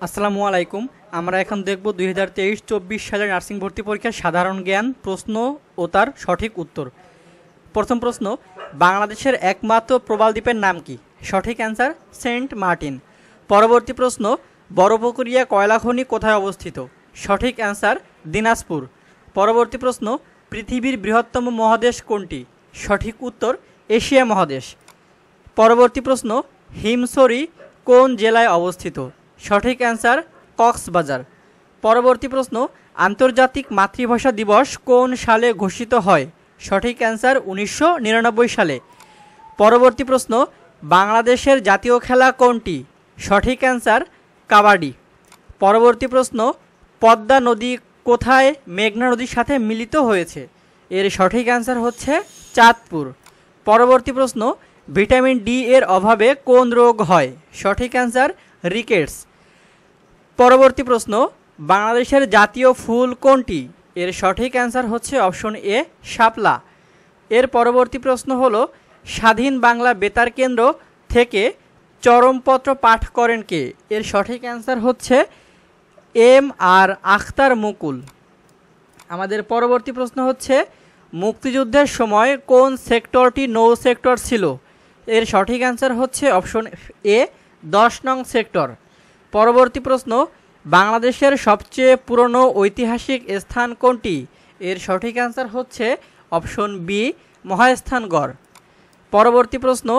আসসালামু আলাইকুম। আমরা এখন দেখব 2023-24 সালের নার্সিং ভর্তি পরীক্ষার সাধারণ জ্ঞান প্রশ্ন ও তার সঠিক উত্তর। প্রথম প্রশ্ন, বাংলাদেশের একমাত্র প্রবাল দ্বীপের নাম কি? সঠিক অ্যান্সার সেন্ট মার্টিন। পরবর্তী প্রশ্ন, বড়পুকুরিয়া কয়লা খনি কোথায় অবস্থিত? সঠিক অ্যান্সার দিনাজপুর। পরবর্তী প্রশ্ন, পৃথিবীর বৃহত্তম মহাদেশ কোনটি? সঠিক উত্তর এশিয়া মহাদেশ। পরবর্তী প্রশ্ন, হিমছড়ি কোন জেলায় অবস্থিত? সঠিক অ্যান্সার কক্সবাজার। পরবর্তী প্রশ্ন, আন্তর্জাতিক মাতৃভাষা দিবস কোন সালে ঘোষিত হয়? সঠিক অ্যান্সার 1999 সালে। পরবর্তী প্রশ্ন, বাংলাদেশের জাতীয় খেলা কোনটি? সঠিক অ্যান্সার কাবাডি। পরবর্তী প্রশ্ন, পদ্মা নদী কোথায় মেঘনা নদীর সাথে মিলিত হয়েছে? এর সঠিক অ্যান্সার হচ্ছে চাঁদপুর। পরবর্তী প্রশ্ন, ভিটামিন ডি এর অভাবে কোন রোগ হয়? সঠিক অ্যান্সার রিকেটস। পরবর্তী প্রশ্ন, বাংলাদেশের জাতীয় ফুল কোনটি? এর সঠিক অ্যান্সার হচ্ছে অপশন এ শাপলা। এর পরবর্তী প্রশ্ন হলো, স্বাধীন বাংলা বেতার কেন্দ্র থেকে চরমপত্র পাঠ করেন কে? এর সঠিক অ্যান্সার হচ্ছে এম আর আখতার মুকুল। আমাদের পরবর্তী প্রশ্ন হচ্ছে, মুক্তিযুদ্ধের সময় কোন সেক্টরটি নৌ সেক্টর ছিল? এর সঠিক অ্যান্সার হচ্ছে অপশন এ 10 নং সেক্টর। পরবর্তী প্রশ্ন, বাংলাদেশের সবচেয়ে পুরনো ঐতিহাসিক স্থান কোনটি? এর সঠিক অ্যান্সার হচ্ছে অপশন বি মহাস্থানগড়। পরবর্তী প্রশ্ন,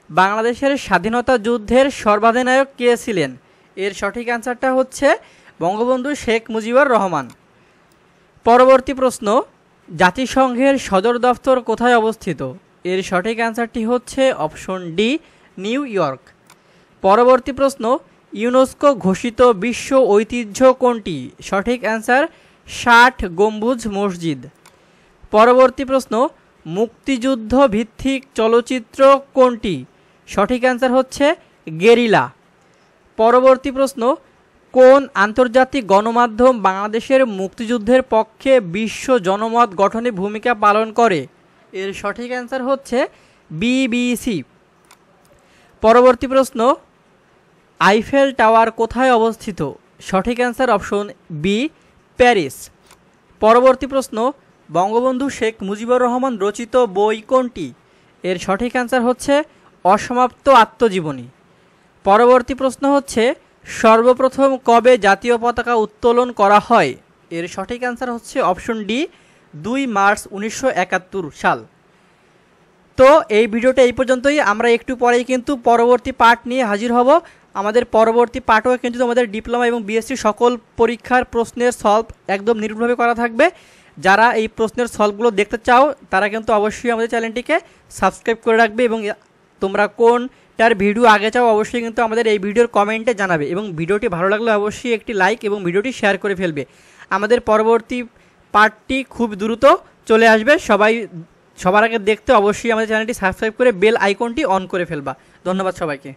বাংলাদেশের স্বাধীনতা যুদ্ধের সর্বাধিনায়ক কে ছিলেন? এর সঠিক অ্যান্সারটা হচ্ছে বঙ্গবন্ধু শেখ মুজিবুর রহমান। পরবর্তী প্রশ্ন, জাতিসংঘের সদর দফতর কোথায় অবস্থিত? এর সঠিক অ্যান্সারটি হচ্ছে অপশন ডি নিউ ইয়র্ক। পরবর্তী প্রশ্ন, ইউনেস্কো ঘোষিত বিশ্ব ঐতিহ্য কোনটি? সঠিক অ্যান্সার 60 গম্বুজ মসজিদ। পরবর্তী প্রশ্ন, মুক্তিযুদ্ধ ভিত্তিক চলচ্চিত্র কোনটি? সঠিক অ্যান্সার হচ্ছে গেরিলা। পরবর্তী প্রশ্ন, কোন আন্তর্জাতিক গণমাধ্যম বাংলাদেশের মুক্তিযুদ্ধের পক্ষে বিশ্ব জনমত গঠনে ভূমিকা পালন করে? এর সঠিক অ্যান্সার হচ্ছে বিবিসি। পরবর্তী প্রশ্ন, আইফেল টাওয়ার কোথায় অবস্থিত? সঠিক অ্যান্সার অপশন বি প্যারিস। পরবর্তী প্রশ্ন, বঙ্গবন্ধু শেখ মুজিবুর রহমান রচিত বই কোনটি? এর সঠিক অ্যান্সার হচ্ছে অসমাপ্ত আত্মজীবনী। পরবর্তী প্রশ্ন হচ্ছে, সর্বপ্রথম কবে জাতীয় পতাকা উত্তোলন করা হয়? এর সঠিক অ্যান্সার হচ্ছে অপশন ডি 2 মার্চ 1971 সাল। তো এই ভিডিওটা এই পর্যন্তই। আমরা একটু পরেই কিন্তু পরবর্তী পার্ট নিয়ে হাজির হব। আমাদের পরবর্তী পার্টও কিন্তু আমাদের ডিপ্লোমা এবং বিএসসি সকল পরীক্ষার প্রশ্নের সলভ একদম নির্ভুলভাবে করা থাকবে। যারা এই প্রশ্নের সলভগুলো দেখতে চাও তারা কিন্তু অবশ্যই আমাদের চ্যানেলটিকে সাবস্ক্রাইব করে রাখবে, এবং তোমরা কোনটার ভিডিও আগে চাও অবশ্যই কিন্তু আমাদের এই ভিডিওর কমেন্টে জানাবে, এবং ভিডিওটি ভালো লাগলে অবশ্যই একটি লাইক এবং ভিডিওটি শেয়ার করে ফেলবে। আমাদের পরবর্তী পার্টটি খুব দ্রুত চলে আসবে। সবার আগে দেখতে অবশ্যই আমাদের চ্যানেলটি সাবস্ক্রাইব করে বেল আইকনটি অন করে ফেলবা। ধন্যবাদ সবাইকে।